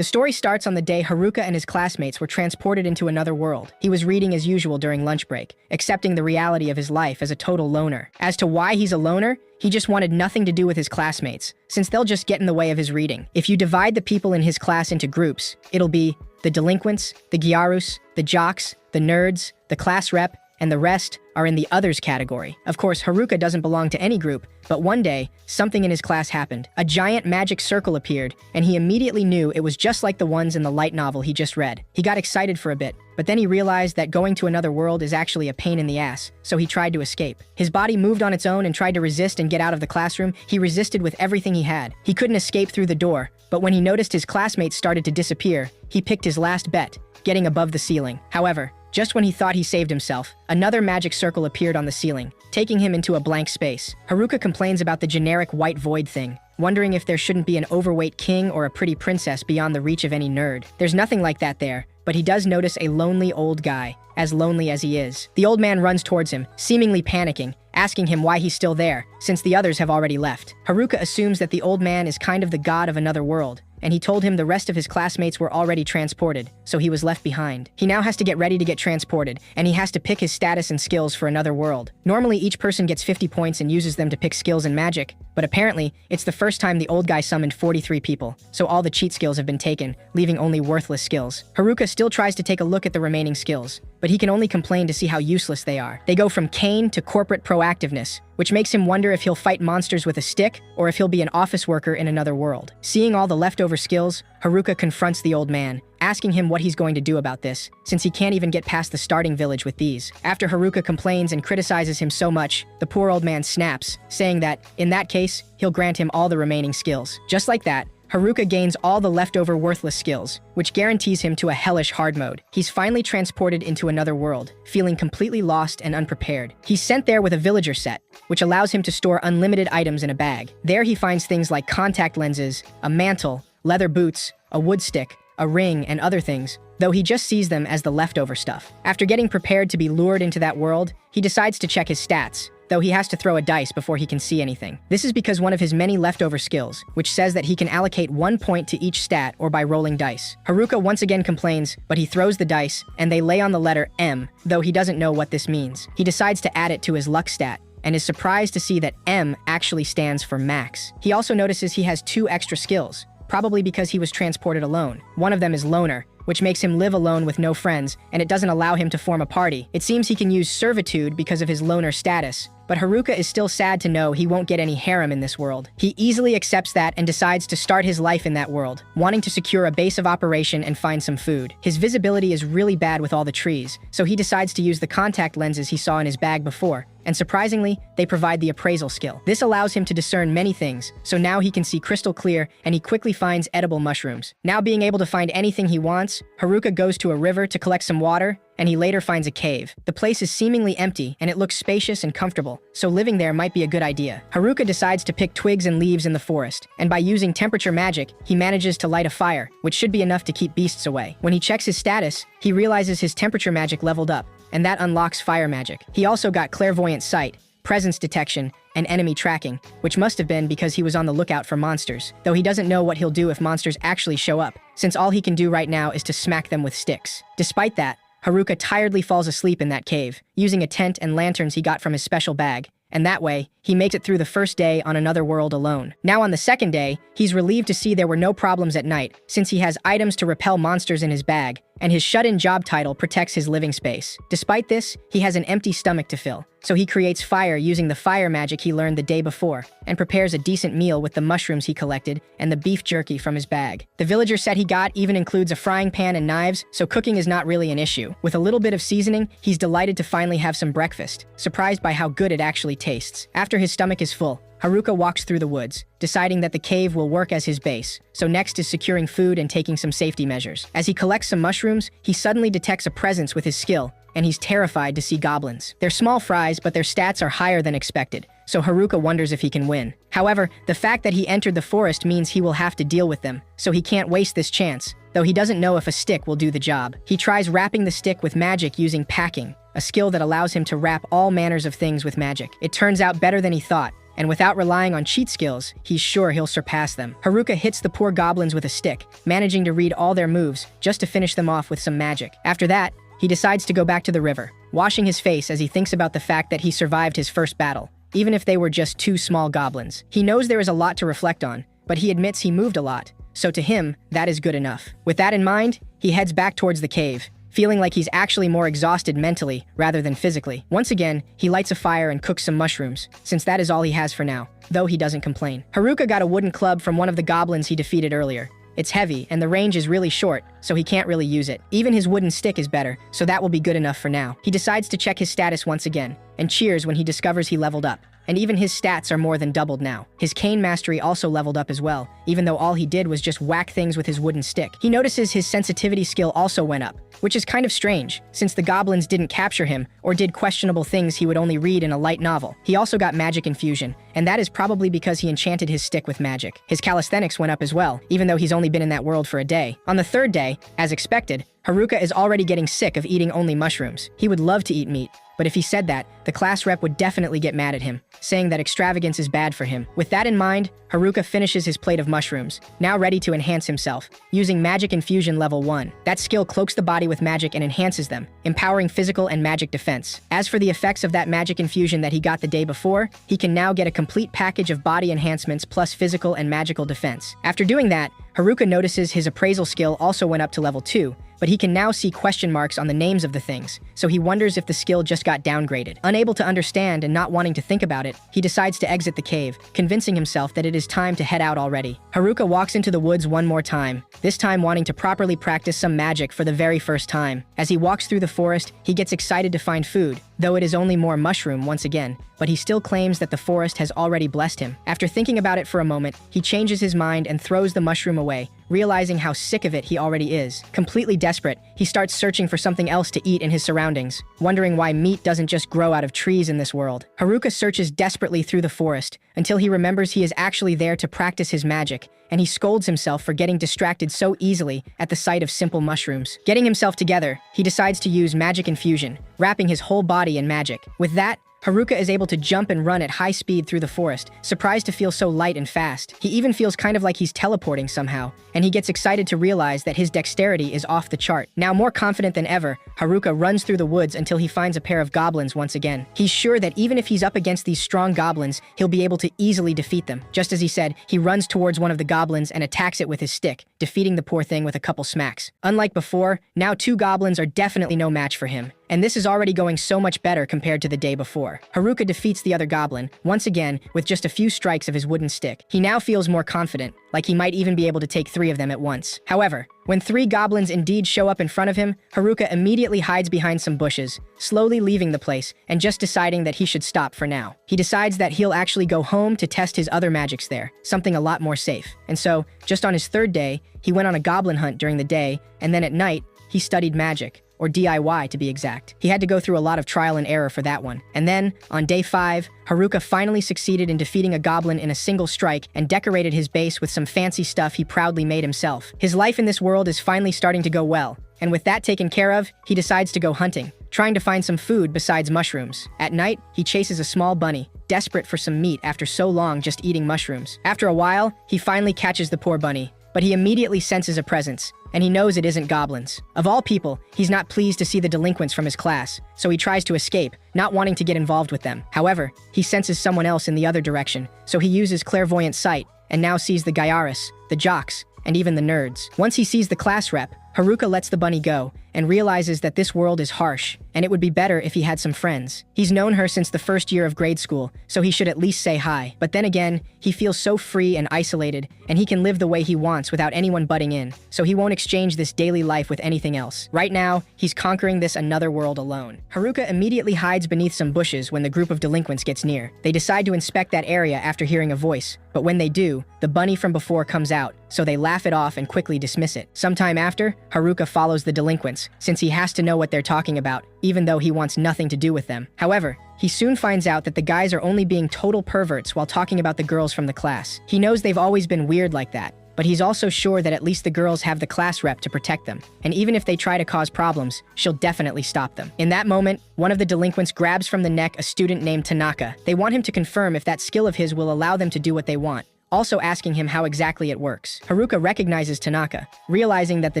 The story starts on the day Haruka and his classmates were transported into another world. He was reading as usual during lunch break, accepting the reality of his life as a total loner. As to why he's a loner, he just wanted nothing to do with his classmates, since they'll just get in the way of his reading. If you divide the people in his class into groups, it'll be the delinquents, the gyarus, the jocks, the nerds, the class rep, and the rest are in the others category. Of course, Haruka doesn't belong to any group, but one day, something in his class happened. A giant magic circle appeared, and he immediately knew it was just like the ones in the light novel he just read. He got excited for a bit, but then he realized that going to another world is actually a pain in the ass, so he tried to escape. His body moved on its own and tried to resist and get out of the classroom. He resisted with everything he had. He couldn't escape through the door, but when he noticed his classmates started to disappear, he picked his last bet, getting above the ceiling. However, just when he thought he saved himself, another magic circle appeared on the ceiling, taking him into a blank space. Haruka complains about the generic white void thing, wondering if there shouldn't be an overweight king or a pretty princess beyond the reach of any nerd. There's nothing like that there, but he does notice a lonely old guy, as lonely as he is. The old man runs towards him, seemingly panicking, asking him why he's still there, since the others have already left. Haruka assumes that the old man is kind of the god of another world, and he told him the rest of his classmates were already transported, so he was left behind. He now has to get ready to get transported, and he has to pick his status and skills for another world. Normally, each person gets 50 points and uses them to pick skills and magic, but apparently, it's the first time the old guy summoned 43 people, so all the cheat skills have been taken, leaving only worthless skills. Haruka still tries to take a look at the remaining skills, but he can only complain to see how useless they are. They go from cane to corporate proactiveness, which makes him wonder if he'll fight monsters with a stick or if he'll be an office worker in another world. Seeing all the leftover skills, Haruka confronts the old man, asking him what he's going to do about this, since he can't even get past the starting village with these. After Haruka complains and criticizes him so much, the poor old man snaps, saying that, in that case, he'll grant him all the remaining skills. Just like that, Haruka gains all the leftover worthless skills, which guarantees him to a hellish hard mode. He's finally transported into another world, feeling completely lost and unprepared. He's sent there with a villager set, which allows him to store unlimited items in a bag. There he finds things like contact lenses, a mantle, leather boots, a wood stick, a ring, and other things, though he just sees them as the leftover stuff. After getting prepared to be lured into that world, he decides to check his stats, though he has to throw a dice before he can see anything. This is because one of his many leftover skills, which says that he can allocate 1 point to each stat or by rolling dice. Haruka once again complains, but he throws the dice, and they lay on the letter M, though he doesn't know what this means. He decides to add it to his luck stat, and is surprised to see that M actually stands for max. He also notices he has 2 extra skills, probably because he was transported alone. One of them is loner, which makes him live alone with no friends, and it doesn't allow him to form a party. It seems he can use servitude because of his loner status, but Haruka is still sad to know he won't get any harem in this world. He easily accepts that and decides to start his life in that world, wanting to secure a base of operation and find some food. His visibility is really bad with all the trees, so he decides to use the contact lenses he saw in his bag before, and surprisingly, they provide the appraisal skill. This allows him to discern many things, so now he can see crystal clear, and he quickly finds edible mushrooms. Now being able to find anything he wants, Haruka goes to a river to collect some water, and he later finds a cave. The place is seemingly empty, and it looks spacious and comfortable, so living there might be a good idea. Haruka decides to pick twigs and leaves in the forest, and by using temperature magic, he manages to light a fire, which should be enough to keep beasts away. When he checks his status, he realizes his temperature magic leveled up, and that unlocks fire magic. He also got clairvoyant sight, presence detection, and enemy tracking, which must have been because he was on the lookout for monsters, though he doesn't know what he'll do if monsters actually show up, since all he can do right now is to smack them with sticks. Despite that, Haruka tiredly falls asleep in that cave, using a tent and lanterns he got from his special bag, and that way, he makes it through the first day on another world alone. Now on the second day, he's relieved to see there were no problems at night, since he has items to repel monsters in his bag, and his shut-in job title protects his living space. Despite this, he has an empty stomach to fill, so he creates fire using the fire magic he learned the day before, and prepares a decent meal with the mushrooms he collected and the beef jerky from his bag. The villager set he got even includes a frying pan and knives, so cooking is not really an issue. With a little bit of seasoning, he's delighted to finally have some breakfast, surprised by how good it actually tastes. After his stomach is full, Haruka walks through the woods, deciding that the cave will work as his base, so next is securing food and taking some safety measures. As he collects some mushrooms, he suddenly detects a presence with his skill, and he's terrified to see goblins. They're small fries, but their stats are higher than expected, so Haruka wonders if he can win. However, the fact that he entered the forest means he will have to deal with them, so he can't waste this chance, though he doesn't know if a stick will do the job. He tries wrapping the stick with magic using packing, a skill that allows him to wrap all manners of things with magic. It turns out better than he thought, and without relying on cheat skills, he's sure he'll surpass them. Haruka hits the poor goblins with a stick, managing to read all their moves just to finish them off with some magic. After that, he decides to go back to the river, washing his face as he thinks about the fact that he survived his first battle, even if they were just 2 small goblins. He knows there is a lot to reflect on, but he admits he moved a lot, so to him, that is good enough. With that in mind, he heads back towards the cave, feeling like he's actually more exhausted mentally rather than physically. Once again, he lights a fire and cooks some mushrooms, since that is all he has for now, though he doesn't complain. Haruka got a wooden club from one of the goblins he defeated earlier. It's heavy, and the range is really short, so he can't really use it. Even his wooden stick is better, so that will be good enough for now. He decides to check his status once again, and cheers when he discovers he leveled up. And even his stats are more than doubled now. His cane mastery also leveled up as well, even though all he did was just whack things with his wooden stick. He notices his sensitivity skill also went up, which is kind of strange, since the goblins didn't capture him or did questionable things he would only read in a light novel. He also got magic infusion, and that is probably because he enchanted his stick with magic. His calisthenics went up as well, even though he's only been in that world for a day. On the 3rd day, as expected, Haruka is already getting sick of eating only mushrooms. He would love to eat meat, but if he said that, the class rep would definitely get mad at him, saying that extravagance is bad for him. With that in mind, Haruka finishes his plate of mushrooms, now ready to enhance himself, using Magic Infusion Level 1. That skill cloaks the body with magic and enhances them, empowering physical and magic defense. As for the effects of that magic infusion that he got the day before, he can now get a complete package of body enhancements plus physical and magical defense. After doing that, Haruka notices his appraisal skill also went up to level 2, but he can now see question marks on the names of the things, so he wonders if the skill just got downgraded. Unable to understand and not wanting to think about it, he decides to exit the cave, convincing himself that it is time to head out already. Haruka walks into the woods one more time, this time wanting to properly practice some magic for the very first time. As he walks through the forest, he gets excited to find food, though it is only more mushroom once again, but he still claims that the forest has already blessed him. After thinking about it for a moment, he changes his mind and throws the mushroom away, realizing how sick of it he already is. Completely desperate, he starts searching for something else to eat in his surroundings, wondering why meat doesn't just grow out of trees in this world. Haruka searches desperately through the forest until he remembers he is actually there to practice his magic, and he scolds himself for getting distracted so easily at the sight of simple mushrooms. Getting himself together, he decides to use Magic Infusion, wrapping his whole body in magic. With that, Haruka is able to jump and run at high speed through the forest, surprised to feel so light and fast. He even feels kind of like he's teleporting somehow, and he gets excited to realize that his dexterity is off the chart. Now more confident than ever, Haruka runs through the woods until he finds a pair of goblins once again. He's sure that even if he's up against these strong goblins, he'll be able to easily defeat them. Just as he said, he runs towards one of the goblins and attacks it with his stick, defeating the poor thing with a couple smacks. Unlike before, now 2 goblins are definitely no match for him, and this is already going so much better compared to the day before. Haruka defeats the other goblin, once again, with just a few strikes of his wooden stick. He now feels more confident, like he might even be able to take 3 of them at once. However, when 3 goblins indeed show up in front of him, Haruka immediately hides behind some bushes, slowly leaving the place and just deciding that he should stop for now. He decides that he'll actually go home to test his other magics there, something a lot more safe. And so, just on his 3rd day, he went on a goblin hunt during the day, and then at night, he studied magic, or DIY to be exact. He had to go through a lot of trial and error for that one. And then, on day 5, Haruka finally succeeded in defeating a goblin in a single strike and decorated his base with some fancy stuff he proudly made himself. His life in this world is finally starting to go well, and with that taken care of, he decides to go hunting, trying to find some food besides mushrooms. At night, he chases a small bunny, desperate for some meat after so long just eating mushrooms. After a while, he finally catches the poor bunny, but he immediately senses a presence, and he knows it isn't goblins. Of all people, he's not pleased to see the delinquents from his class, so he tries to escape, not wanting to get involved with them. However, he senses someone else in the other direction, so he uses clairvoyant sight, and now sees the Gyaris, the jocks, and even the nerds. Once he sees the class rep, Haruka lets the bunny go, and realizes that this world is harsh, and it would be better if he had some friends. He's known her since the first year of grade school, so he should at least say hi. But then again, he feels so free and isolated, and he can live the way he wants without anyone butting in, so he won't exchange this daily life with anything else. Right now, he's conquering this another world alone. Haruka immediately hides beneath some bushes when the group of delinquents gets near. They decide to inspect that area after hearing a voice, but when they do, the bunny from before comes out, so they laugh it off and quickly dismiss it. Sometime after, Haruka follows the delinquents, since he has to know what they're talking about, even though he wants nothing to do with them. However, he soon finds out that the guys are only being total perverts while talking about the girls from the class. He knows they've always been weird like that, but he's also sure that at least the girls have the class rep to protect them. And even if they try to cause problems, she'll definitely stop them. In that moment, one of the delinquents grabs from the neck a student named Tanaka. They want him to confirm if that skill of his will allow them to do what they want, also asking him how exactly it works. Haruka recognizes Tanaka, realizing that the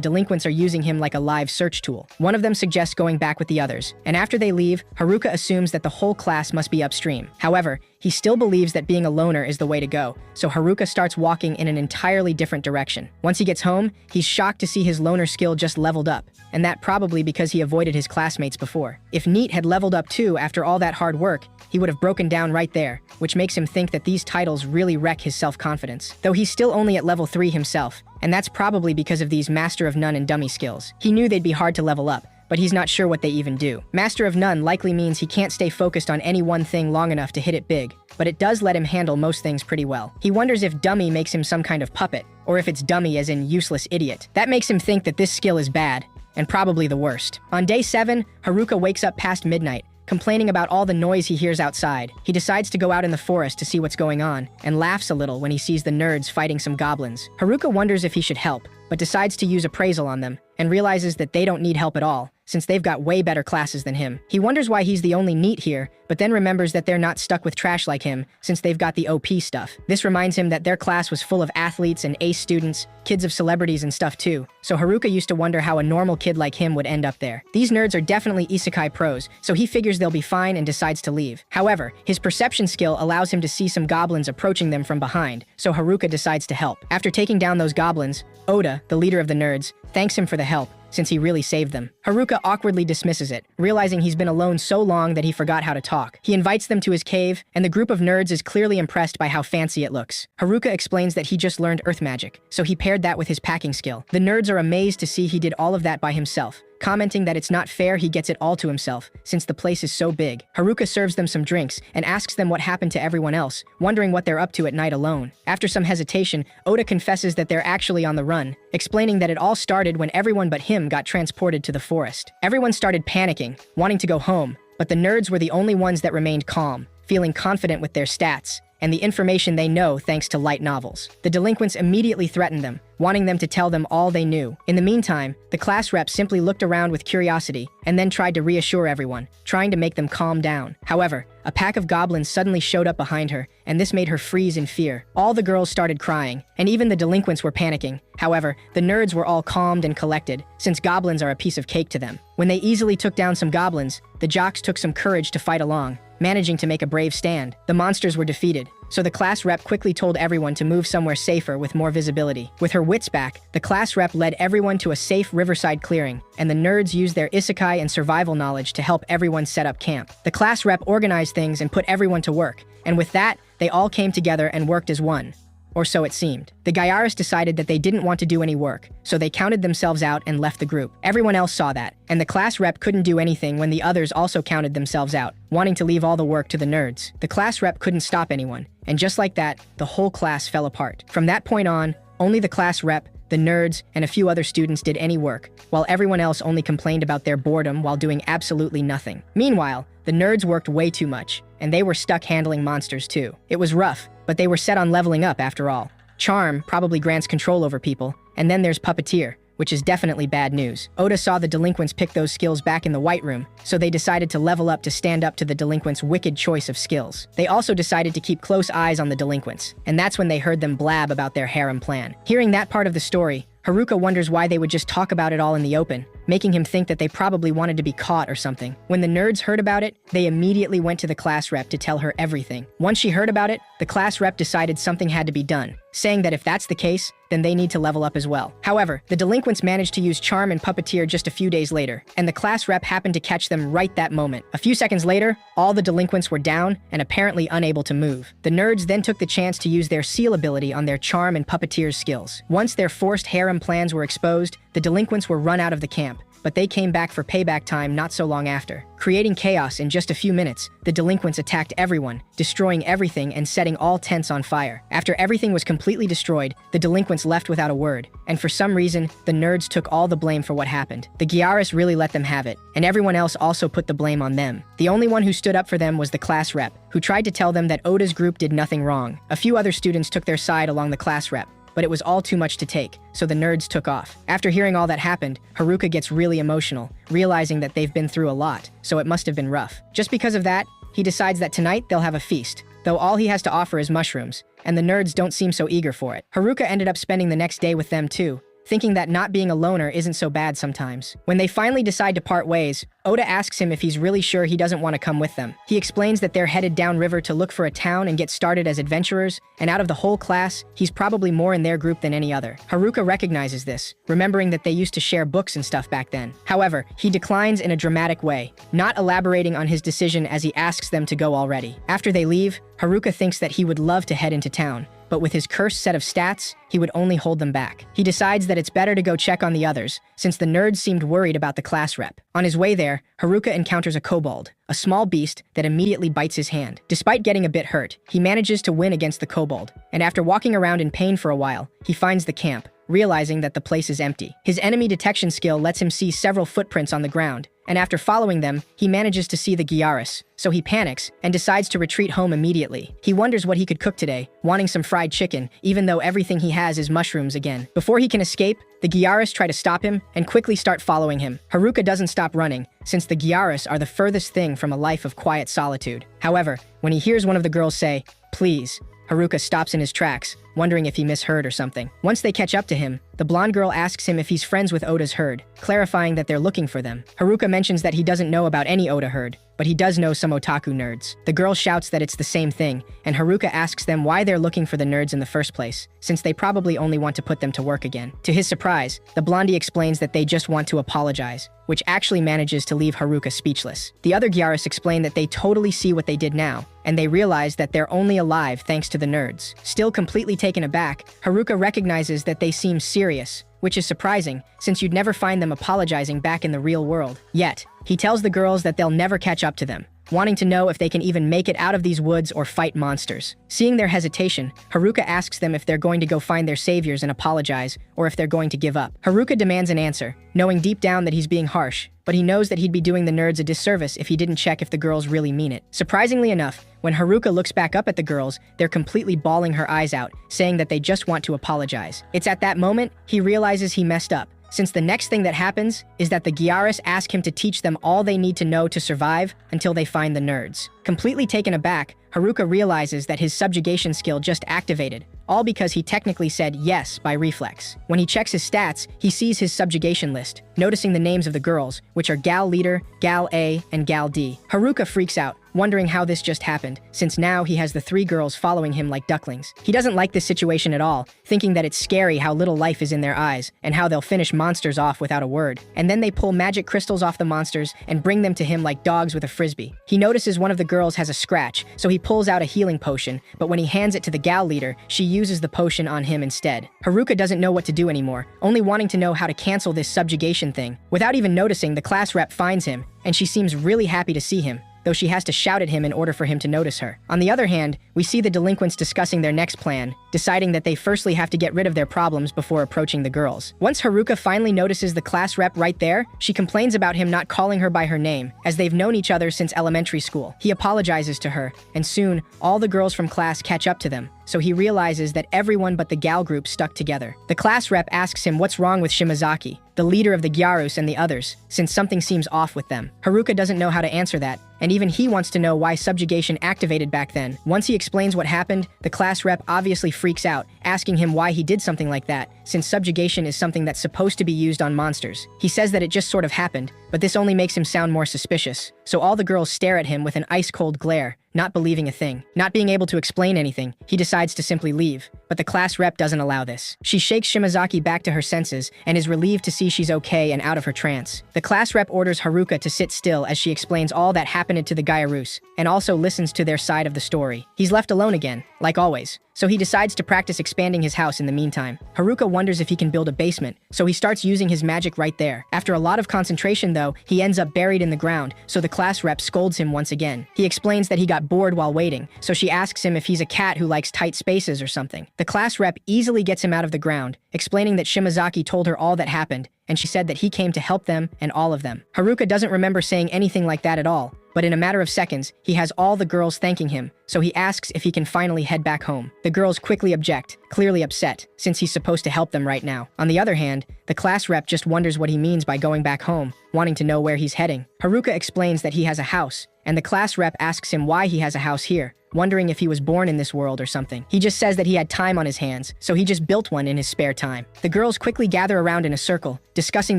delinquents are using him like a live search tool. One of them suggests going back with the others, and after they leave, Haruka assumes that the whole class must be upstream. However, he still believes that being a loner is the way to go, so Haruka starts walking in an entirely different direction. Once he gets home, he's shocked to see his loner skill just leveled up, and that probably because he avoided his classmates before. If Neat had leveled up too after all that hard work, he would have broken down right there, which makes him think that these titles really wreck his self-confidence. Though he's still only at level 3 himself, and that's probably because of these Master of None and Dummy skills. He knew they'd be hard to level up, but he's not sure what they even do. Master of None likely means he can't stay focused on any one thing long enough to hit it big, but it does let him handle most things pretty well. He wonders if Dummy makes him some kind of puppet, or if it's Dummy as in useless idiot. That makes him think that this skill is bad, and probably the worst. On day 7, Haruka wakes up past midnight, complaining about all the noise he hears outside. He decides to go out in the forest to see what's going on, and laughs a little when he sees the nerds fighting some goblins. Haruka wonders if he should help, but decides to use appraisal on them, and realizes that they don't need help at all, since they've got way better classes than him. He wonders why he's the only Neat here, but then remembers that they're not stuck with trash like him, since they've got the OP stuff. This reminds him that their class was full of athletes and ace students, kids of celebrities and stuff too, so Haruka used to wonder how a normal kid like him would end up there. These nerds are definitely Isekai pros, so he figures they'll be fine and decides to leave. However, his perception skill allows him to see some goblins approaching them from behind, so Haruka decides to help. After taking down those goblins, Oda, the leader of the nerds, thanks him for the help, since he really saved them. Haruka awkwardly dismisses it, realizing he's been alone so long that he forgot how to talk. He invites them to his cave, and the group of nerds is clearly impressed by how fancy it looks. Haruka explains that he just learned earth magic, so he paired that with his packing skill. The nerds are amazed to see he did all of that by himself, commenting that it's not fair he gets it all to himself, since the place is so big. Haruka serves them some drinks and asks them what happened to everyone else, wondering what they're up to at night alone. After some hesitation, Oda confesses that they're actually on the run, explaining that it all started when everyone but him got transported to the forest. Everyone started panicking, wanting to go home, but the nerds were the only ones that remained calm, feeling confident with their stats and the information they know thanks to light novels. The delinquents immediately threatened them, wanting them to tell them all they knew. In the meantime, the class rep simply looked around with curiosity and then tried to reassure everyone, trying to make them calm down. However, a pack of goblins suddenly showed up behind her, and this made her freeze in fear. All the girls started crying, and even the delinquents were panicking. However, the nerds were all calmed and collected, since goblins are a piece of cake to them. When they easily took down some goblins, the jocks took some courage to fight along, managing to make a brave stand. The monsters were defeated, so the class rep quickly told everyone to move somewhere safer with more visibility. With her wits back, the class rep led everyone to a safe riverside clearing, and the nerds used their isekai and survival knowledge to help everyone set up camp. The class rep organized things and put everyone to work, and with that, they all came together and worked as one. Or so it seemed. The Gyaris decided that they didn't want to do any work, so they counted themselves out and left the group. Everyone else saw that, and the class rep couldn't do anything when the others also counted themselves out, wanting to leave all the work to the nerds. The class rep couldn't stop anyone, and just like that, the whole class fell apart. From that point on, only the class rep, the nerds, and a few other students did any work, while everyone else only complained about their boredom while doing absolutely nothing. Meanwhile, the nerds worked way too much, and they were stuck handling monsters too. It was rough, but they were set on leveling up after all. Charm probably grants control over people, and then there's Puppeteer, which is definitely bad news. Oda saw the delinquents pick those skills back in the White Room, so they decided to level up to stand up to the delinquents' wicked choice of skills. They also decided to keep close eyes on the delinquents, and that's when they heard them blab about their harem plan. Hearing that part of the story, Haruka wonders why they would just talk about it all in the open, making him think that they probably wanted to be caught or something. When the nerds heard about it, they immediately went to the class rep to tell her everything. Once she heard about it, the class rep decided something had to be done, saying that if that's the case, then they need to level up as well. However, the delinquents managed to use Charm and Puppeteer just a few days later, and the class rep happened to catch them right that moment. A few seconds later, all the delinquents were down and apparently unable to move. The nerds then took the chance to use their seal ability on their Charm and Puppeteer's skills. Once their forced harem plans were exposed, the delinquents were run out of the camp, but they came back for payback time not so long after. Creating chaos in just a few minutes, the delinquents attacked everyone, destroying everything and setting all tents on fire. After everything was completely destroyed, the delinquents left without a word, and for some reason, the nerds took all the blame for what happened. The Gyaris really let them have it, and everyone else also put the blame on them. The only one who stood up for them was the class rep, who tried to tell them that Oda's group did nothing wrong. A few other students took their side along the class rep, but it was all too much to take, so the nerds took off. After hearing all that happened, Haruka gets really emotional, realizing that they've been through a lot, so it must have been rough. Just because of that, he decides that tonight they'll have a feast, though all he has to offer is mushrooms, and the nerds don't seem so eager for it. Haruka ended up spending the next day with them too, thinking that not being a loner isn't so bad sometimes. When they finally decide to part ways, Oda asks him if he's really sure he doesn't want to come with them. He explains that they're headed downriver to look for a town and get started as adventurers, and out of the whole class, he's probably more in their group than any other. Haruka recognizes this, remembering that they used to share books and stuff back then. However, he declines in a dramatic way, not elaborating on his decision as he asks them to go already. After they leave, Haruka thinks that he would love to head into town, but with his cursed set of stats, he would only hold them back. He decides that it's better to go check on the others, since the nerds seemed worried about the class rep. On his way there, Haruka encounters a kobold, a small beast that immediately bites his hand. Despite getting a bit hurt, he manages to win against the kobold, and after walking around in pain for a while, he finds the camp, realizing that the place is empty. His enemy detection skill lets him see several footprints on the ground, and after following them, he manages to see the Gyaris, so he panics and decides to retreat home immediately. He wonders what he could cook today, wanting some fried chicken, even though everything he has is mushrooms again. Before he can escape, the Gyaris try to stop him and quickly start following him. Haruka doesn't stop running, since the Gyaris are the furthest thing from a life of quiet solitude. However, when he hears one of the girls say, "Please," Haruka stops in his tracks, wondering if he misheard or something. Once they catch up to him, the blonde girl asks him if he's friends with Oda's herd, clarifying that they're looking for them. Haruka mentions that he doesn't know about any Oda herd, but he does know some otaku nerds. The girl shouts that it's the same thing, and Haruka asks them why they're looking for the nerds in the first place, since they probably only want to put them to work again. To his surprise, the blondie explains that they just want to apologize, which actually manages to leave Haruka speechless. The other Gyaris explain that they totally see what they did now, and they realize that they're only alive thanks to the nerds. Still completely taken aback, Haruka recognizes that they seem serious, which is surprising, since you'd never find them apologizing back in the real world. Yet, he tells the girls that they'll never catch up to them, wanting to know if they can even make it out of these woods or fight monsters. Seeing their hesitation, Haruka asks them if they're going to go find their saviors and apologize, or if they're going to give up. Haruka demands an answer, knowing deep down that he's being harsh, but he knows that he'd be doing the nerds a disservice if he didn't check if the girls really mean it. Surprisingly enough, when Haruka looks back up at the girls, they're completely bawling her eyes out, saying that they just want to apologize. It's at that moment he realizes he messed up, since the next thing that happens is that the Gyaris ask him to teach them all they need to know to survive until they find the nerds. Completely taken aback, Haruka realizes that his subjugation skill just activated, all because he technically said yes by reflex. When he checks his stats, he sees his subjugation list, noticing the names of the girls, which are Gal Leader, Gal A, and Gal D. Haruka freaks out, wondering how this just happened, since now he has the 3 girls following him like ducklings. He doesn't like this situation at all, thinking that it's scary how little life is in their eyes, and how they'll finish monsters off without a word. And then they pull magic crystals off the monsters and bring them to him like dogs with a frisbee. He notices one of the girls has a scratch, so he pulls out a healing potion, but when he hands it to the Gal Leader, she uses the potion on him instead. Haruka doesn't know what to do anymore, only wanting to know how to cancel this subjugation thing. Without even noticing, the class rep finds him, and she seems really happy to see him, though she has to shout at him in order for him to notice her. On the other hand, we see the delinquents discussing their next plan, deciding that they firstly have to get rid of their problems before approaching the girls. Once Haruka finally notices the class rep right there, she complains about him not calling her by her name, as they've known each other since elementary school. He apologizes to her, and soon, all the girls from class catch up to them, so he realizes that everyone but the gal group stuck together. The class rep asks him what's wrong with Shimazaki, the leader of the Gyarus and the others, since something seems off with them. Haruka doesn't know how to answer that, and even he wants to know why subjugation activated back then. Once he explains what happened, the class rep obviously freaks out, asking him why he did something like that, since subjugation is something that's supposed to be used on monsters. He says that it just sort of happened, but this only makes him sound more suspicious, so all the girls stare at him with an ice-cold glare, not believing a thing. Not being able to explain anything, he decides to simply leave, but the class rep doesn't allow this. She shakes Shimazaki back to her senses and is relieved to see she's okay and out of her trance. The class rep orders Haruka to sit still as she explains all that happened to the Gyarus, and also listens to their side of the story. He's left alone again, like always, so he decides to practice expanding his house in the meantime. Haruka wonders if he can build a basement, so he starts using his magic right there. After a lot of concentration though, he ends up buried in the ground, so the class rep scolds him once again. He explains that he got bored while waiting, so she asks him if he's a cat who likes tight spaces or something. The class rep easily gets him out of the ground, explaining that Shimazaki told her all that happened, and she said that he came to help them and all of them. Haruka doesn't remember saying anything like that at all, but in a matter of seconds, he has all the girls thanking him, so he asks if he can finally head back home. The girls quickly object, clearly upset, since he's supposed to help them right now. On the other hand, the class rep just wonders what he means by going back home, wanting to know where he's heading. Haruka explains that he has a house, and the class rep asks him why he has a house here, wondering if he was born in this world or something. He just says that he had time on his hands, so he just built one in his spare time. The girls quickly gather around in a circle, discussing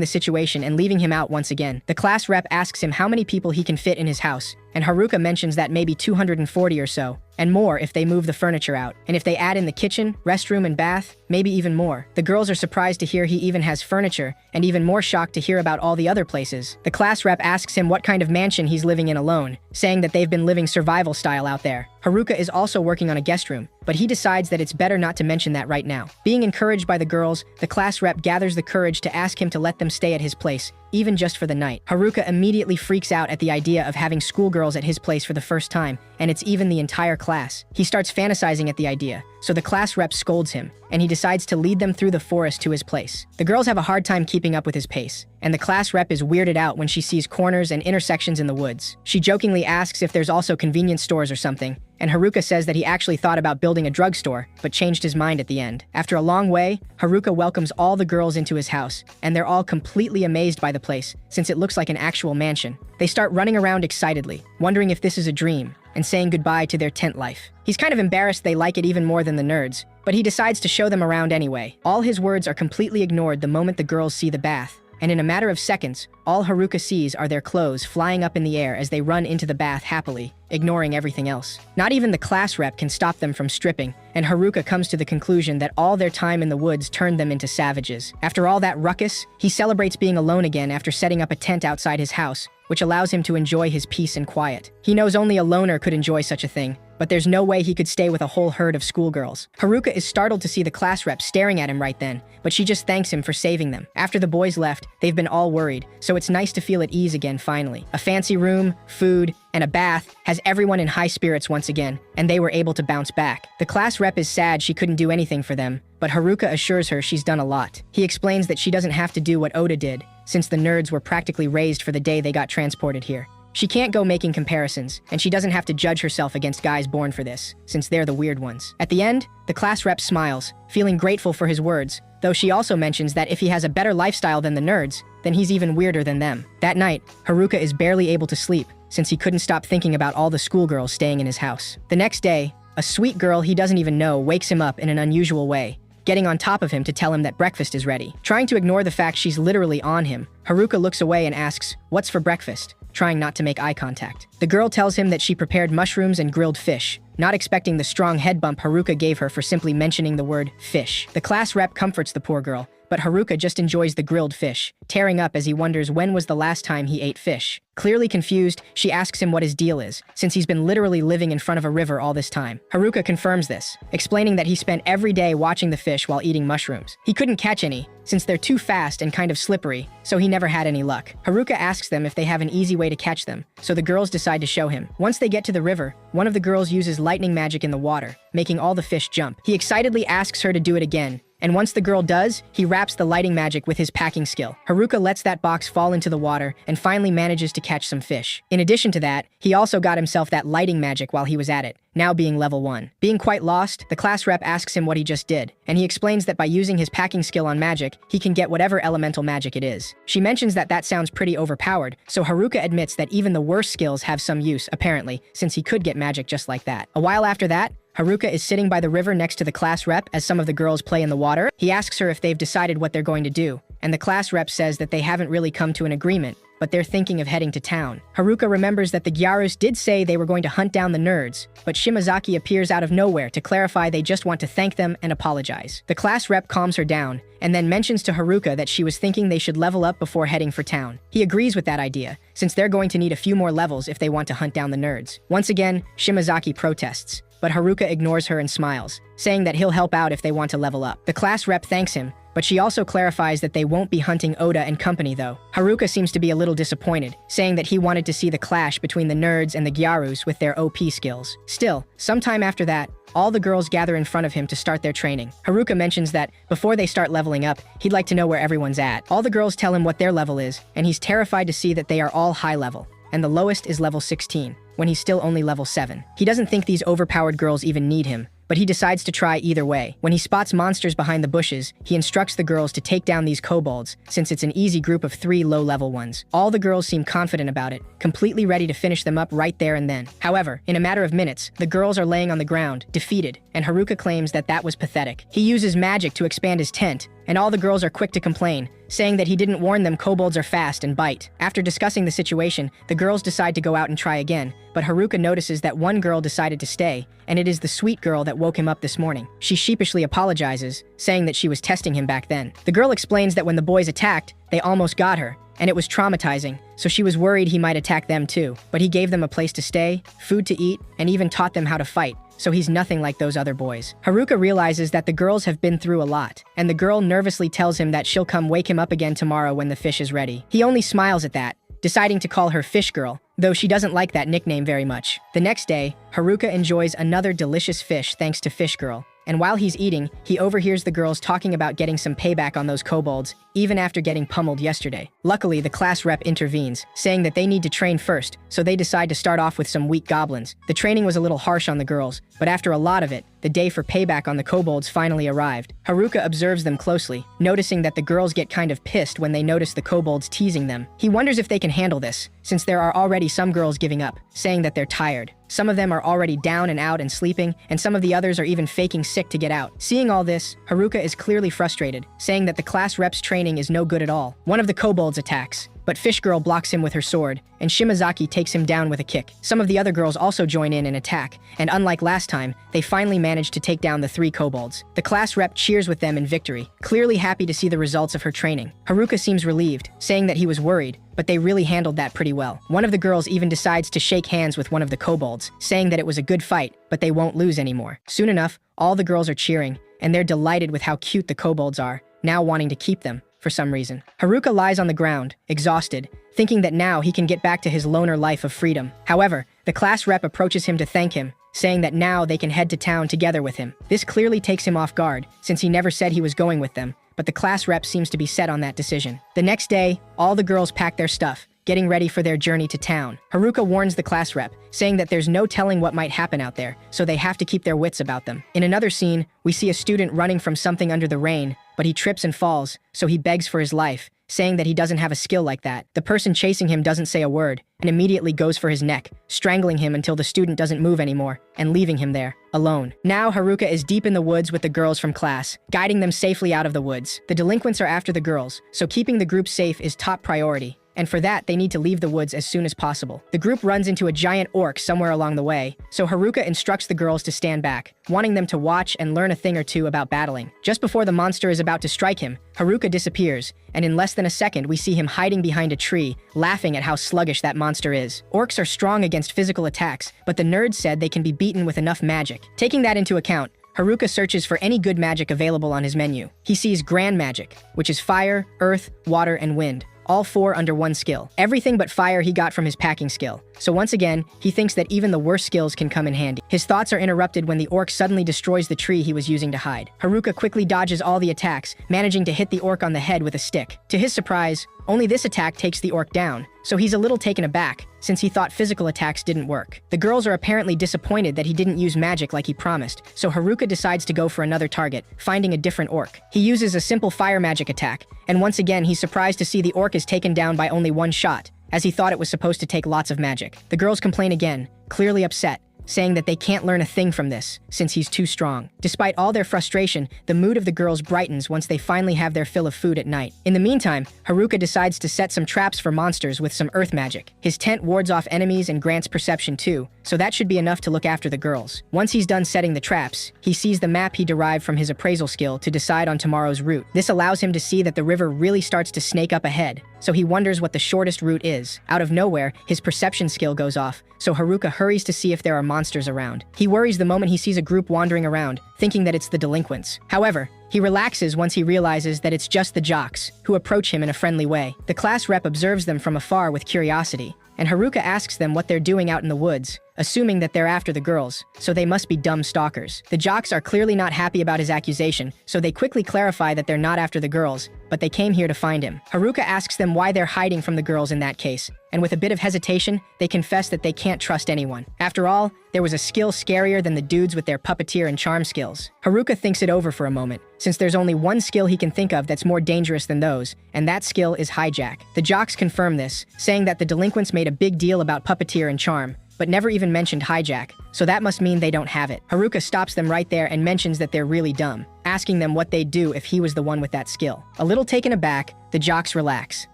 the situation and leaving him out once again. The class rep asks him how many people he can fit in his house, and Haruka mentions that maybe 240 or so, and more if they move the furniture out. And if they add in the kitchen, restroom, and bath, maybe even more. The girls are surprised to hear he even has furniture, and even more shocked to hear about all the other places. The class rep asks him what kind of mansion he's living in alone, saying that they've been living survival style out there. Haruka is also working on a guest room, but he decides that it's better not to mention that right now. Being encouraged by the girls, the class rep gathers the courage to ask him to let them stay at his place, even just for the night. Haruka immediately freaks out at the idea of having schoolgirls at his place for the first time, and it's even the entire class. He starts fantasizing at the idea, so the class rep scolds him, and he decides to lead them through the forest to his place. The girls have a hard time keeping up with his pace, and the class rep is weirded out when she sees corners and intersections in the woods. She jokingly asks if there's also convenience stores or something, and Haruka says that he actually thought about building a drugstore, but changed his mind at the end. After a long way, Haruka welcomes all the girls into his house, and they're all completely amazed by the place, since it looks like an actual mansion. They start running around excitedly, wondering if this is a dream, and saying goodbye to their tent life. He's kind of embarrassed they like it even more than the nerds, but he decides to show them around anyway. All his words are completely ignored the moment the girls see the bath, and in a matter of seconds, all Haruka sees are their clothes flying up in the air as they run into the bath happily, ignoring everything else. Not even the class rep can stop them from stripping, and Haruka comes to the conclusion that all their time in the woods turned them into savages. After all that ruckus, he celebrates being alone again after setting up a tent outside his house, which allows him to enjoy his peace and quiet. He knows only a loner could enjoy such a thing, but there's no way he could stay with a whole herd of schoolgirls. Haruka is startled to see the class rep staring at him right then, but she just thanks him for saving them. After the boys left, they've been all worried, so it's nice to feel at ease again finally. A fancy room, food, and a bath has everyone in high spirits once again, and they were able to bounce back. The class rep is sad she couldn't do anything for them, but Haruka assures her she's done a lot. He explains that she doesn't have to do what Oda did, since the nerds were practically raised for the day they got transported here. She can't go making comparisons, and she doesn't have to judge herself against guys born for this, since they're the weird ones. At the end, the class rep smiles, feeling grateful for his words, though she also mentions that if he has a better lifestyle than the nerds, then he's even weirder than them. That night, Haruka is barely able to sleep, since he couldn't stop thinking about all the schoolgirls staying in his house. The next day, a sweet girl he doesn't even know wakes him up in an unusual way, getting on top of him to tell him that breakfast is ready. Trying to ignore the fact she's literally on him, Haruka looks away and asks, "What's for breakfast?" trying not to make eye contact. The girl tells him that she prepared mushrooms and grilled fish, not expecting the strong head bump Haruka gave her for simply mentioning the word fish. The class rep comforts the poor girl, but Haruka just enjoys the grilled fish, tearing up as he wonders when was the last time he ate fish. Clearly confused, she asks him what his deal is, since he's been literally living in front of a river all this time. Haruka confirms this, explaining that he spent every day watching the fish while eating mushrooms. He couldn't catch any, since they're too fast and kind of slippery, so he never had any luck. Haruka asks them if they have an easy way to catch them, so the girls decide to show him. Once they get to the river, one of the girls uses lightning magic in the water, making all the fish jump. He excitedly asks her to do it again, and once the girl does, he wraps the lighting magic with his packing skill. Haruka lets that box fall into the water and finally manages to catch some fish. In addition to that, he also got himself that lighting magic while he was at it, now being level 1. Being quite lost, the class rep asks him what he just did, and he explains that by using his packing skill on magic, he can get whatever elemental magic it is. She mentions that that sounds pretty overpowered, so Haruka admits that even the worst skills have some use, apparently, since he could get magic just like that. A while after that, Haruka is sitting by the river next to the class rep as some of the girls play in the water. He asks her if they've decided what they're going to do, and the class rep says that they haven't really come to an agreement, but they're thinking of heading to town. Haruka remembers that the Gyarus did say they were going to hunt down the nerds, but Shimazaki appears out of nowhere to clarify they just want to thank them and apologize. The class rep calms her down, and then mentions to Haruka that she was thinking they should level up before heading for town. He agrees with that idea, since they're going to need a few more levels if they want to hunt down the nerds. Once again, Shimazaki protests, but Haruka ignores her and smiles, saying that he'll help out if they want to level up. The class rep thanks him, but she also clarifies that they won't be hunting Oda and company though. Haruka seems to be a little disappointed, saying that he wanted to see the clash between the nerds and the Gyarus with their OP skills. Still, sometime after that, all the girls gather in front of him to start their training. Haruka mentions that, before they start leveling up, he'd like to know where everyone's at. All the girls tell him what their level is, and he's terrified to see that they are all high level. and the lowest is level 16, when he's still only level 7. He doesn't think these overpowered girls even need him, but he decides to try either way. When he spots monsters behind the bushes, he instructs the girls to take down these kobolds, since it's an easy group of 3 low-level ones. All the girls seem confident about it, completely ready to finish them up right there and then. However, in a matter of minutes, the girls are laying on the ground, defeated, and Haruka claims that that was pathetic. He uses magic to expand his tent, and all the girls are quick to complain, saying that he didn't warn them kobolds are fast and bite. After discussing the situation, the girls decide to go out and try again, but Haruka notices that one girl decided to stay, and it is the sweet girl that woke him up this morning. She sheepishly apologizes, saying that she was testing him back then. The girl explains that when the boys attacked, they almost got her, and it was traumatizing, so she was worried he might attack them too. But he gave them a place to stay, food to eat, and even taught them how to fight, so he's nothing like those other boys. Haruka realizes that the girls have been through a lot, and the girl nervously tells him that she'll come wake him up again tomorrow when the fish is ready. He only smiles at that, deciding to call her Fish Girl, though she doesn't like that nickname very much. The next day, Haruka enjoys another delicious fish thanks to Fish Girl, and while he's eating, he overhears the girls talking about getting some payback on those kobolds, even after getting pummeled yesterday. Luckily, the class rep intervenes, saying that they need to train first, so they decide to start off with some weak goblins. The training was a little harsh on the girls, but after a lot of it, the day for payback on the kobolds finally arrived. Haruka observes them closely, noticing that the girls get kind of pissed when they notice the kobolds teasing them. He wonders if they can handle this, since there are already some girls giving up, saying that they're tired. Some of them are already down and out and sleeping, and some of the others are even faking sick to get out. Seeing all this, Haruka is clearly frustrated, saying that the class rep's training is no good at all. One of the kobolds attacks, but Fish Girl blocks him with her sword, and Shimazaki takes him down with a kick. Some of the other girls also join in and attack, and unlike last time, they finally manage to take down the 3 kobolds. The class rep cheers with them in victory, clearly happy to see the results of her training. Haruka seems relieved, saying that he was worried, but they really handled that pretty well. One of the girls even decides to shake hands with one of the kobolds, saying that it was a good fight, but they won't lose anymore. Soon enough, all the girls are cheering, and they're delighted with how cute the kobolds are, now wanting to keep them, for some reason. Haruka lies on the ground, exhausted, thinking that now he can get back to his loner life of freedom. However, the class rep approaches him to thank him, saying that now they can head to town together with him. This clearly takes him off guard, since he never said he was going with them, but the class rep seems to be set on that decision. The next day, all the girls pack their stuff, getting ready for their journey to town. Haruka warns the class rep, saying that there's no telling what might happen out there, so they have to keep their wits about them. In another scene, we see a student running from something under the rain, but he trips and falls, so he begs for his life, saying that he doesn't have a skill like that. The person chasing him doesn't say a word, and immediately goes for his neck, strangling him until the student doesn't move anymore, and leaving him there, alone. Now Haruka is deep in the woods with the girls from class, guiding them safely out of the woods. The delinquents are after the girls, so keeping the group safe is top priority, and for that they need to leave the woods as soon as possible. The group runs into a giant orc somewhere along the way, so Haruka instructs the girls to stand back, wanting them to watch and learn a thing or two about battling. Just before the monster is about to strike him, Haruka disappears, and in less than a second we see him hiding behind a tree, laughing at how sluggish that monster is. Orcs are strong against physical attacks, but the nerds said they can be beaten with enough magic. Taking that into account, Haruka searches for any good magic available on his menu. He sees Grand Magic, which is fire, earth, water, and wind, all 4 under 1 skill. Everything but fire he got from his packing skill. So once again, he thinks that even the worst skills can come in handy. His thoughts are interrupted when the orc suddenly destroys the tree he was using to hide. Haruka quickly dodges all the attacks, managing to hit the orc on the head with a stick. To his surprise, only this attack takes the orc down, so he's a little taken aback, since he thought physical attacks didn't work. The girls are apparently disappointed that he didn't use magic like he promised, so Haruka decides to go for another target, finding a different orc. He uses a simple fire magic attack, and once again he's surprised to see the orc is taken down by only 1 shot, as he thought it was supposed to take lots of magic. The girls complain again, clearly upset, saying that they can't learn a thing from this, since he's too strong. Despite all their frustration, the mood of the girls brightens once they finally have their fill of food at night. In the meantime, Haruka decides to set some traps for monsters with some earth magic. His tent wards off enemies and grants perception too, so that should be enough to look after the girls. Once he's done setting the traps, he sees the map he derived from his appraisal skill to decide on tomorrow's route. This allows him to see that the river really starts to snake up ahead, so he wonders what the shortest route is. Out of nowhere, his perception skill goes off, so Haruka hurries to see if there are monsters around. He worries the moment he sees a group wandering around, thinking that it's the delinquents. However, he relaxes once he realizes that it's just the jocks, who approach him in a friendly way. The class rep observes them from afar with curiosity, and Haruka asks them what they're doing out in the woods, assuming that they're after the girls, so they must be dumb stalkers. The jocks are clearly not happy about his accusation, so they quickly clarify that they're not after the girls, but they came here to find him. Haruka asks them why they're hiding from the girls in that case, and with a bit of hesitation, they confess that they can't trust anyone. After all, there was a skill scarier than the dudes with their puppeteer and charm skills. Haruka thinks it over for a moment, since there's only one skill he can think of that's more dangerous than those, and that skill is hijack. The jocks confirm this, saying that the delinquents made a big deal about puppeteer and charm, but never even mentioned hijack, so that must mean they don't have it. Haruka stops them right there and mentions that they're really dumb, asking them what they'd do if he was the one with that skill. A little taken aback, the jocks relax,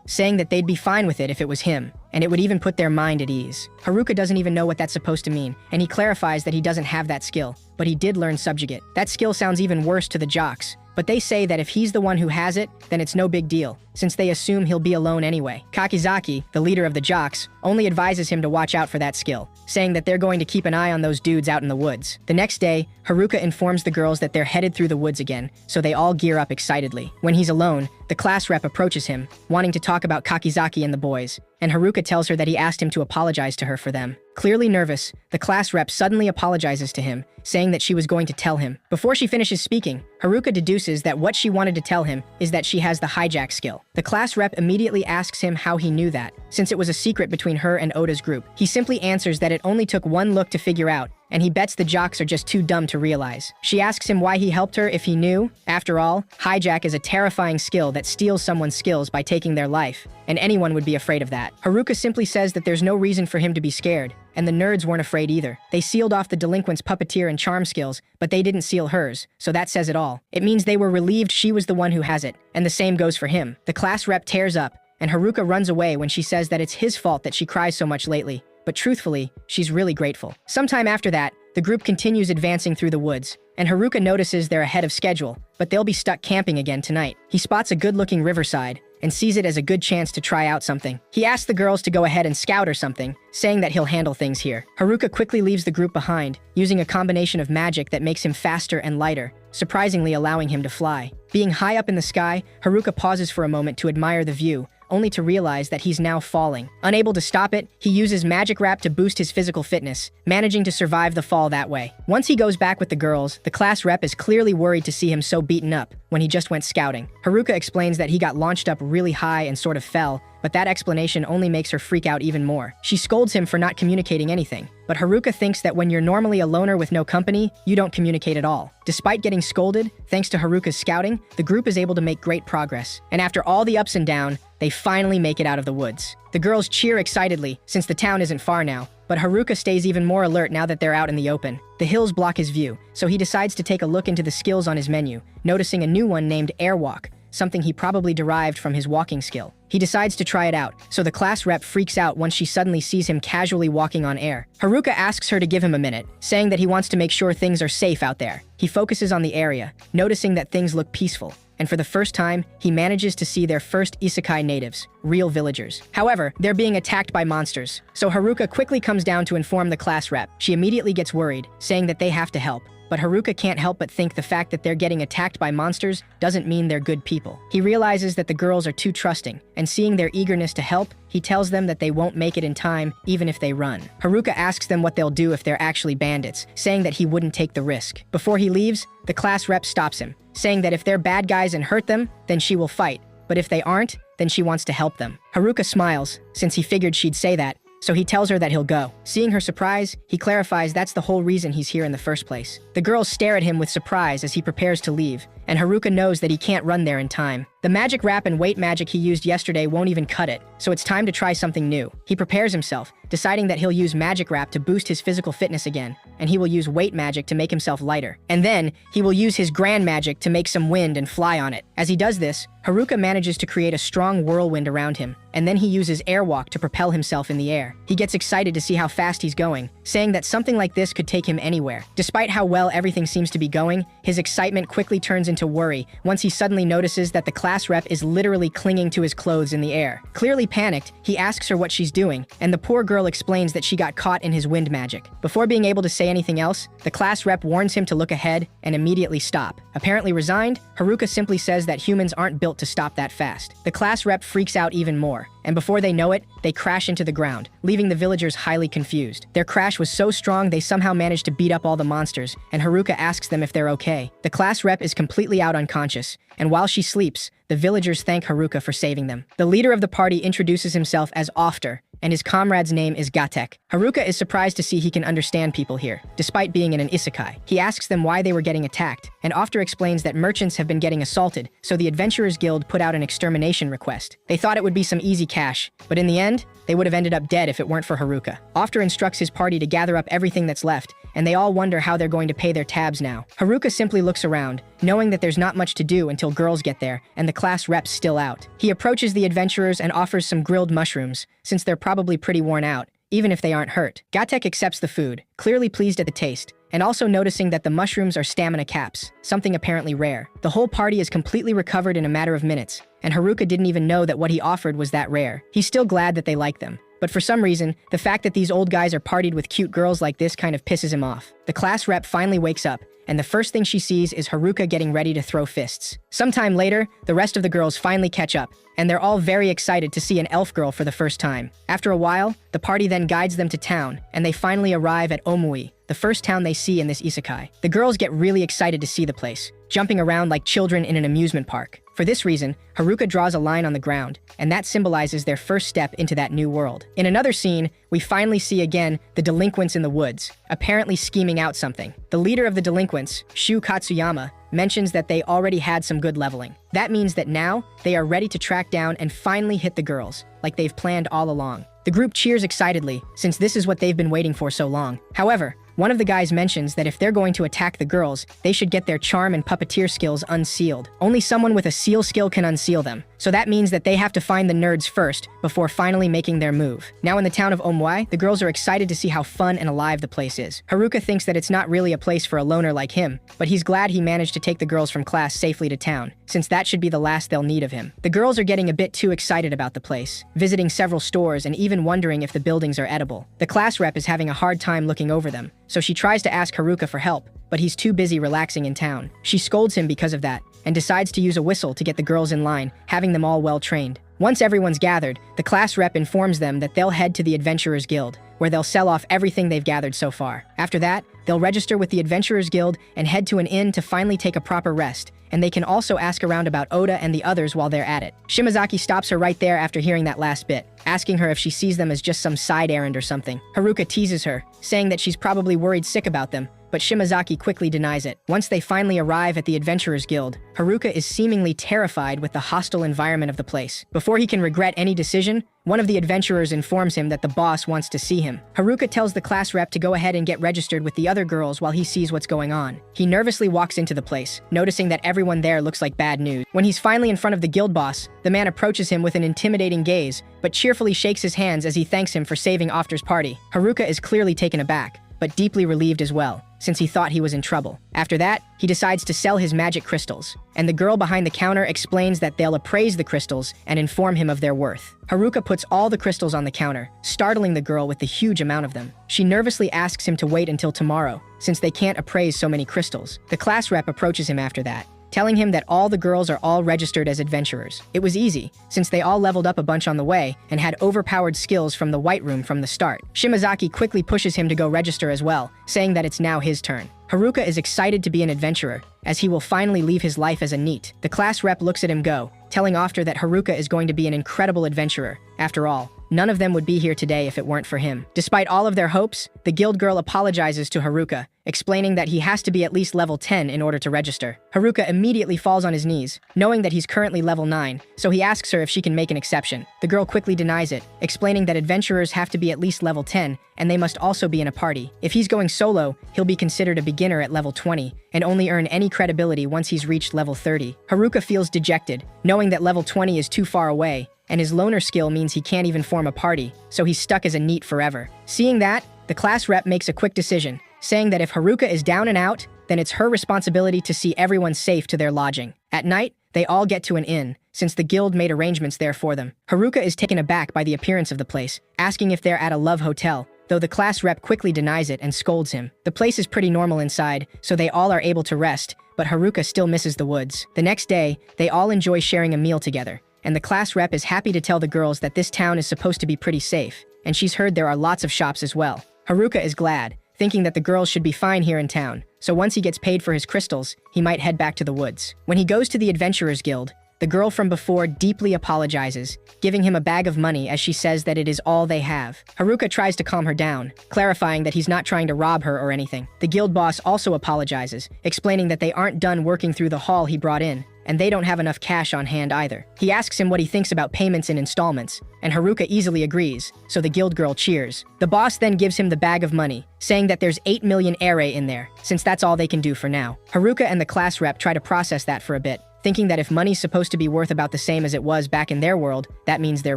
saying that they'd be fine with it if it was him, and it would even put their mind at ease. Haruka doesn't even know what that's supposed to mean, and he clarifies that he doesn't have that skill, but he did learn subjugate. That skill sounds even worse to the jocks, but they say that if he's the one who has it, then it's no big deal, since they assume he'll be alone anyway. Kakizaki, the leader of the jocks, only advises him to watch out for that skill, saying that they're going to keep an eye on those dudes out in the woods. The next day, Haruka informs the girls that they're headed through the woods again, so they all gear up excitedly. When he's alone, the class rep approaches him, wanting to talk about Kakizaki and the boys, and Haruka tells her that he asked him to apologize to her for them. Clearly nervous, the class rep suddenly apologizes to him, saying that she was going to tell him. Before she finishes speaking, Haruka deduces that what she wanted to tell him is that she has the hijack skill. The class rep immediately asks him how he knew that, since it was a secret between her and Oda's group. He simply answers that it only took one look to figure out, and he bets the jocks are just too dumb to realize. She asks him why he helped her if he knew. After all, hijack is a terrifying skill that steals someone's skills by taking their life, and anyone would be afraid of that. Haruka simply says that there's no reason for him to be scared, and the nerds weren't afraid either. They sealed off the delinquents' puppeteer and charm skills, but they didn't seal hers, so that says it all. It means they were relieved she was the one who has it, and the same goes for him. The class rep tears up, and Haruka runs away when she says that it's his fault that she cries so much lately. But truthfully, she's really grateful. Sometime after that, the group continues advancing through the woods, and Haruka notices they're ahead of schedule, but they'll be stuck camping again tonight. He spots a good-looking riverside, and sees it as a good chance to try out something. He asks the girls to go ahead and scout or something, saying that he'll handle things here. Haruka quickly leaves the group behind, using a combination of magic that makes him faster and lighter, surprisingly allowing him to fly. Being high up in the sky, Haruka pauses for a moment to admire the view, only to realize that he's now falling. Unable to stop it, he uses magic wrap to boost his physical fitness, managing to survive the fall that way. Once he goes back with the girls, the class rep is clearly worried to see him so beaten up when he just went scouting. Haruka explains that he got launched up really high and sort of fell, but that explanation only makes her freak out even more. She scolds him for not communicating anything, but Haruka thinks that when you're normally a loner with no company, you don't communicate at all. Despite getting scolded, thanks to Haruka's scouting, the group is able to make great progress, and after all the ups and downs, they finally make it out of the woods. The girls cheer excitedly, since the town isn't far now, but Haruka stays even more alert now that they're out in the open. The hills block his view, so he decides to take a look into the skills on his menu, noticing a new one named Airwalk, something he probably derived from his walking skill. He decides to try it out, so the class rep freaks out once she suddenly sees him casually walking on air. Haruka asks her to give him a minute, saying that he wants to make sure things are safe out there. He focuses on the area, noticing that things look peaceful, and for the first time, he manages to see their first Isekai natives, real villagers. However, they're being attacked by monsters, so Haruka quickly comes down to inform the class rep. She immediately gets worried, saying that they have to help. But Haruka can't help but think the fact that they're getting attacked by monsters doesn't mean they're good people. He realizes that the girls are too trusting, and seeing their eagerness to help, he tells them that they won't make it in time even if they run. Haruka asks them what they'll do if they're actually bandits, saying that he wouldn't take the risk. Before he leaves, the class rep stops him, saying that if they're bad guys and hurt them, then she will fight, but if they aren't, then she wants to help them. Haruka smiles, since he figured she'd say that, so he tells her that he'll go. Seeing her surprise, he clarifies that's the whole reason he's here in the first place. The girls stare at him with surprise as he prepares to leave, and Haruka knows that he can't run there in time. The magic wrap and weight magic he used yesterday won't even cut it, so it's time to try something new. He prepares himself, deciding that he'll use magic wrap to boost his physical fitness again, and he will use weight magic to make himself lighter. And then, he will use his grand magic to make some wind and fly on it. As he does this, Haruka manages to create a strong whirlwind around him, and then he uses airwalk to propel himself in the air. He gets excited to see how fast he's going, saying that something like this could take him anywhere. Despite how well everything seems to be going, his excitement quickly turns into into worry once he suddenly notices that the class rep is literally clinging to his clothes in the air. Clearly panicked, he asks her what she's doing, and the poor girl explains that she got caught in his wind magic. Before being able to say anything else, the class rep warns him to look ahead and immediately stop. Apparently resigned, Haruka simply says that humans aren't built to stop that fast. The class rep freaks out even more, and before they know it, they crash into the ground, leaving the villagers highly confused. Their crash was so strong they somehow managed to beat up all the monsters, and Haruka asks them if they're okay. The class rep is completely out unconscious, and while she sleeps, the villagers thank Haruka for saving them. The leader of the party introduces himself as Ofter, and his comrade's name is Gatek. Haruka is surprised to see he can understand people here, despite being in an isekai. He asks them why they were getting attacked, and Ofter explains that merchants have been getting assaulted, so the Adventurers Guild put out an extermination request. They thought it would be some easy cash, but in the end, they would have ended up dead if it weren't for Haruka. Ofter instructs his party to gather up everything that's left, and they all wonder how they're going to pay their tabs now. Haruka simply looks around, knowing that there's not much to do until girls get there, and the class rep's still out. He approaches the adventurers and offers some grilled mushrooms, since they're probably pretty worn out, even if they aren't hurt. Gatek accepts the food, clearly pleased at the taste, and also noticing that the mushrooms are stamina caps, something apparently rare. The whole party is completely recovered in a matter of minutes, and Haruka didn't even know that what he offered was that rare. He's still glad that they like them. But for some reason, the fact that these old guys are partied with cute girls like this kind of pisses him off. The class rep finally wakes up, and the first thing she sees is Haruka getting ready to throw fists. Sometime later, the rest of the girls finally catch up, and they're all very excited to see an elf girl for the first time. After a while, the party then guides them to town, and they finally arrive at Omui, the first town they see in this isekai. The girls get really excited to see the place, jumping around like children in an amusement park. For this reason, Haruka draws a line on the ground, and that symbolizes their first step into that new world. In another scene, we finally see again the delinquents in the woods, apparently scheming out something. The leader of the delinquents, Shu Katsuyama, mentions that they already had some good leveling. That means that now, they are ready to track down and finally hit the girls, like they've planned all along. The group cheers excitedly, since this is what they've been waiting for so long. However, one of the guys mentions that if they're going to attack the girls, they should get their charm and puppeteer skills unsealed. Only someone with a seal skill can unseal them, so that means that they have to find the nerds first before finally making their move. Now in the town of Omui, the girls are excited to see how fun and alive the place is. Haruka thinks that it's not really a place for a loner like him, but he's glad he managed to take the girls from class safely to town, since that should be the last they'll need of him. The girls are getting a bit too excited about the place, visiting several stores and even wondering if the buildings are edible. The class rep is having a hard time looking over them, so she tries to ask Haruka for help, but he's too busy relaxing in town. She scolds him because of that, and decides to use a whistle to get the girls in line, having them all well trained. Once everyone's gathered, the class rep informs them that they'll head to the Adventurers Guild, where they'll sell off everything they've gathered so far. After that, they'll register with the Adventurers Guild and head to an inn to finally take a proper rest, and they can also ask around about Oda and the others while they're at it. Shimazaki stops her right there after hearing that last bit, asking her if she sees them as just some side errand or something. Haruka teases her, saying that she's probably worried sick about them, but Shimazaki quickly denies it. Once they finally arrive at the Adventurers Guild, Haruka is seemingly terrified with the hostile environment of the place. Before he can regret any decision, one of the adventurers informs him that the boss wants to see him. Haruka tells the class rep to go ahead and get registered with the other girls while he sees what's going on. He nervously walks into the place, noticing that everyone there looks like bad news. When he's finally in front of the guild boss, the man approaches him with an intimidating gaze, but cheerfully shakes his hands as he thanks him for saving Ofter's party. Haruka is clearly taken aback, but deeply relieved as well, since he thought he was in trouble. After that, he decides to sell his magic crystals, and the girl behind the counter explains that they'll appraise the crystals and inform him of their worth. Haruka puts all the crystals on the counter, startling the girl with the huge amount of them. She nervously asks him to wait until tomorrow, since they can't appraise so many crystals. The class rep approaches him after that, telling him that all the girls are all registered as adventurers. It was easy, since they all leveled up a bunch on the way and had overpowered skills from the White Room from the start. Shimazaki quickly pushes him to go register as well, saying that it's now his turn. Haruka is excited to be an adventurer, as he will finally leave his life as a NEET. The class rep looks at him go, telling Ofter that Haruka is going to be an incredible adventurer. After all, none of them would be here today if it weren't for him. Despite all of their hopes, the guild girl apologizes to Haruka, explaining that he has to be at least level 10 in order to register. Haruka immediately falls on his knees, knowing that he's currently level 9, so he asks her if she can make an exception. The girl quickly denies it, explaining that adventurers have to be at least level 10, and they must also be in a party. If he's going solo, he'll be considered a beginner at level 20, and only earn any credibility once he's reached level 30. Haruka feels dejected, knowing that level 20 is too far away, and his loner skill means he can't even form a party, so he's stuck as a NEET forever. Seeing that, the class rep makes a quick decision, saying that if Haruka is down and out, then it's her responsibility to see everyone safe to their lodging. At night, they all get to an inn, since the guild made arrangements there for them. Haruka is taken aback by the appearance of the place, asking if they're at a love hotel, though the class rep quickly denies it and scolds him. The place is pretty normal inside, so they all are able to rest, but Haruka still misses the woods. The next day, they all enjoy sharing a meal together, and the class rep is happy to tell the girls that this town is supposed to be pretty safe, and she's heard there are lots of shops as well. Haruka is glad, thinking that the girls should be fine here in town, so once he gets paid for his crystals, he might head back to the woods. When he goes to the Adventurers Guild, the girl from before deeply apologizes, giving him a bag of money as she says that it is all they have. Haruka tries to calm her down, clarifying that he's not trying to rob her or anything. The guild boss also apologizes, explaining that they aren't done working through the haul he brought in, and they don't have enough cash on hand either. He asks him what he thinks about payments in installments, and Haruka easily agrees, so the guild girl cheers. The boss then gives him the bag of money, saying that there's 8 million ere in there, since that's all they can do for now. Haruka and the class rep try to process that for a bit, thinking that if money's supposed to be worth about the same as it was back in their world, that means they're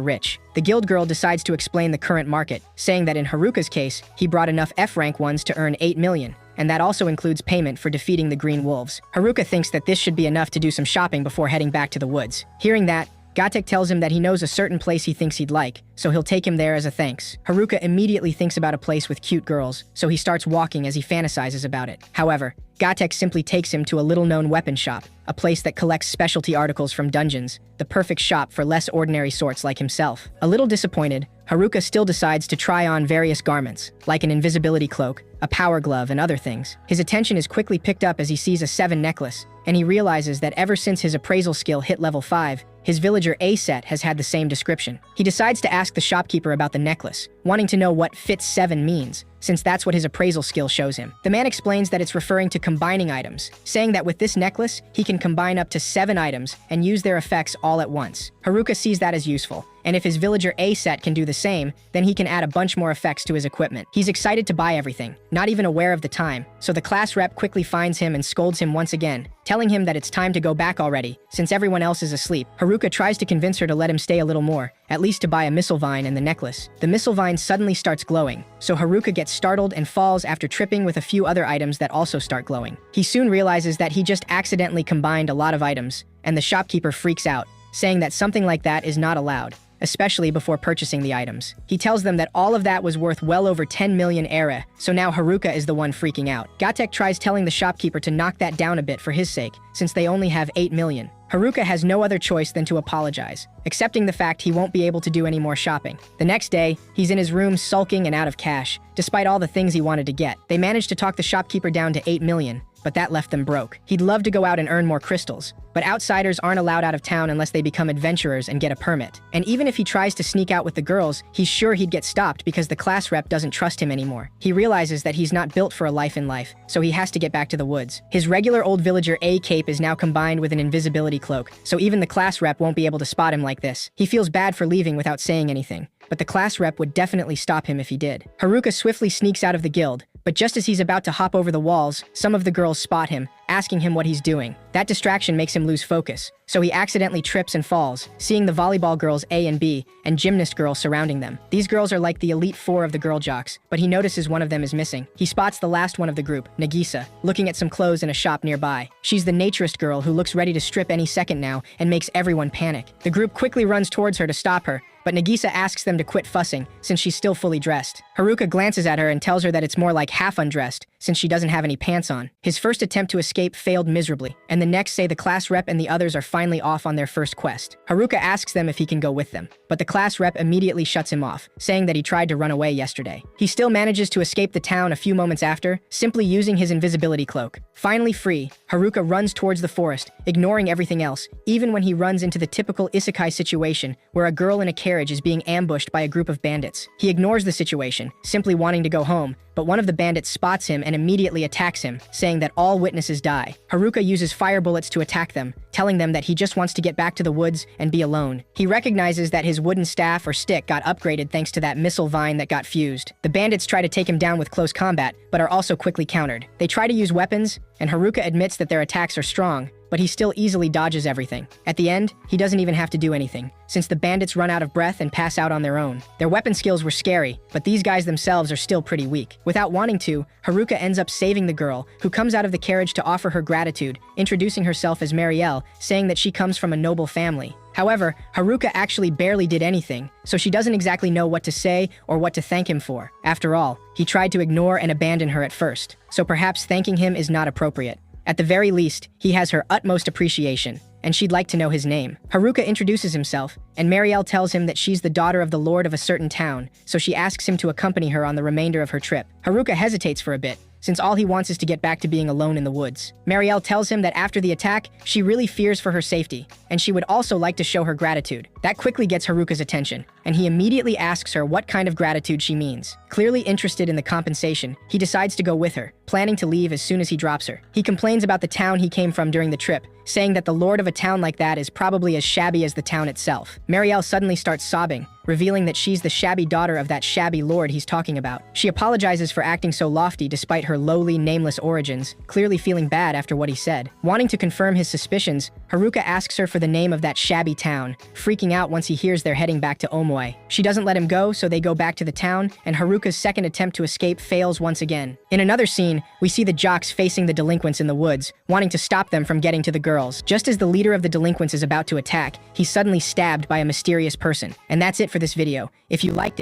rich. The guild girl decides to explain the current market, saying that in Haruka's case, he brought enough F-rank ones to earn 8 million, and that also includes payment for defeating the Green Wolves. Haruka thinks that this should be enough to do some shopping before heading back to the woods. Hearing that, Gatek tells him that he knows a certain place he thinks he'd like, so he'll take him there as a thanks. Haruka immediately thinks about a place with cute girls, so he starts walking as he fantasizes about it. However, Gatek simply takes him to a little-known weapon shop, a place that collects specialty articles from dungeons, the perfect shop for less ordinary sorts like himself. A little disappointed, Haruka still decides to try on various garments, like an invisibility cloak, a power glove, and other things. His attention is quickly picked up as he sees a 7 necklace, and he realizes that ever since his appraisal skill hit level 5, his villager A set has had the same description. He decides to ask the shopkeeper about the necklace, wanting to know what Fit 7 means, since that's what his appraisal skill shows him. The man explains that it's referring to combining items, saying that with this necklace, he can combine up to 7 items and use their effects all at once. Haruka sees that as useful, and if his villager A set can do the same, then he can add a bunch more effects to his equipment. He's excited to buy everything, not even aware of the time, so the class rep quickly finds him and scolds him once again, telling him that it's time to go back already, since everyone else is asleep. Haruka tries to convince her to let him stay a little more, at least to buy a missile vine and the necklace. The missile vine suddenly starts glowing, so Haruka gets startled and falls after tripping with a few other items that also start glowing. He soon realizes that he just accidentally combined a lot of items, and the shopkeeper freaks out, saying that something like that is not allowed, especially before purchasing the items. He tells them that all of that was worth well over 10 million ere, so now Haruka is the one freaking out. Gatek tries telling the shopkeeper to knock that down a bit for his sake, since they only have 8 million. Haruka has no other choice than to apologize, accepting the fact he won't be able to do any more shopping. The next day, he's in his room sulking and out of cash, despite all the things he wanted to get. They managed to talk the shopkeeper down to 8 million, but that left them broke. He'd love to go out and earn more crystals, but outsiders aren't allowed out of town unless they become adventurers and get a permit. And even if he tries to sneak out with the girls, he's sure he'd get stopped because the class rep doesn't trust him anymore. He realizes that he's not built for a life in life, so he has to get back to the woods. His regular old villager A cape is now combined with an invisibility cloak, so even the class rep won't be able to spot him like this. He feels bad for leaving without saying anything, but the class rep would definitely stop him if he did. Haruka swiftly sneaks out of the guild, but just as he's about to hop over the walls, some of the girls spot him, asking him what he's doing. That distraction makes him lose focus, so he accidentally trips and falls, seeing the volleyball girls A and B, and gymnast girl surrounding them. These girls are like the elite 4 of the girl jocks, but he notices one of them is missing. He spots the last one of the group, Nagisa, looking at some clothes in a shop nearby. She's the naturist girl who looks ready to strip any second now and makes everyone panic. The group quickly runs towards her to stop her, but Nagisa asks them to quit fussing, since she's still fully dressed. Haruka glances at her and tells her that it's more like half undressed, since she doesn't have any pants on. His first attempt to escape failed miserably, and the next say the class rep and the others are finally off on their first quest. Haruka asks them if he can go with them, but the class rep immediately shuts him off, saying that he tried to run away yesterday. He still manages to escape the town a few moments after, simply using his invisibility cloak. Finally free, Haruka runs towards the forest, ignoring everything else, even when he runs into the typical Isekai situation where a girl in a carriage is being ambushed by a group of bandits. He ignores the situation, simply wanting to go home, but one of the bandits spots him and immediately attacks him, saying that all witnesses die. Haruka uses fire bullets to attack them, telling them that he just wants to get back to the woods and be alone. He recognizes that his wooden staff or stick got upgraded thanks to that missile vine that got fused. The bandits try to take him down with close combat, but are also quickly countered. They try to use weapons, and Haruka admits that their attacks are strong, but he still easily dodges everything. At the end, he doesn't even have to do anything, since the bandits run out of breath and pass out on their own. Their weapon skills were scary, but these guys themselves are still pretty weak. Without wanting to, Haruka ends up saving the girl, who comes out of the carriage to offer her gratitude, introducing herself as Marielle, saying that she comes from a noble family. However, Haruka actually barely did anything, so she doesn't exactly know what to say or what to thank him for. After all, he tried to ignore and abandon her at first, so perhaps thanking him is not appropriate. At the very least, he has her utmost appreciation, and she'd like to know his name. Haruka introduces himself, and Marielle tells him that she's the daughter of the lord of a certain town, so she asks him to accompany her on the remainder of her trip. Haruka hesitates for a bit, since all he wants is to get back to being alone in the woods. Marielle tells him that after the attack, she really fears for her safety, and she would also like to show her gratitude. That quickly gets Haruka's attention, and he immediately asks her what kind of gratitude she means. Clearly interested in the compensation, he decides to go with her, planning to leave as soon as he drops her. He complains about the town he came from during the trip, saying that the lord of a town like that is probably as shabby as the town itself. Marielle suddenly starts sobbing, revealing that she's the shabby daughter of that shabby lord he's talking about. She apologizes for acting so lofty despite her lowly, nameless origins, clearly feeling bad after what he said. Wanting to confirm his suspicions, Haruka asks her for the name of that shabby town, freaking out once he hears they're heading back to Omoe. She doesn't let him go, so they go back to the town, and Haruka's second attempt to escape fails once again. In another scene, we see the jocks facing the delinquents in the woods, wanting to stop them from getting to the girls. Just as the leader of the delinquents is about to attack, he's suddenly stabbed by a mysterious person. And that's it for this video. If you liked it,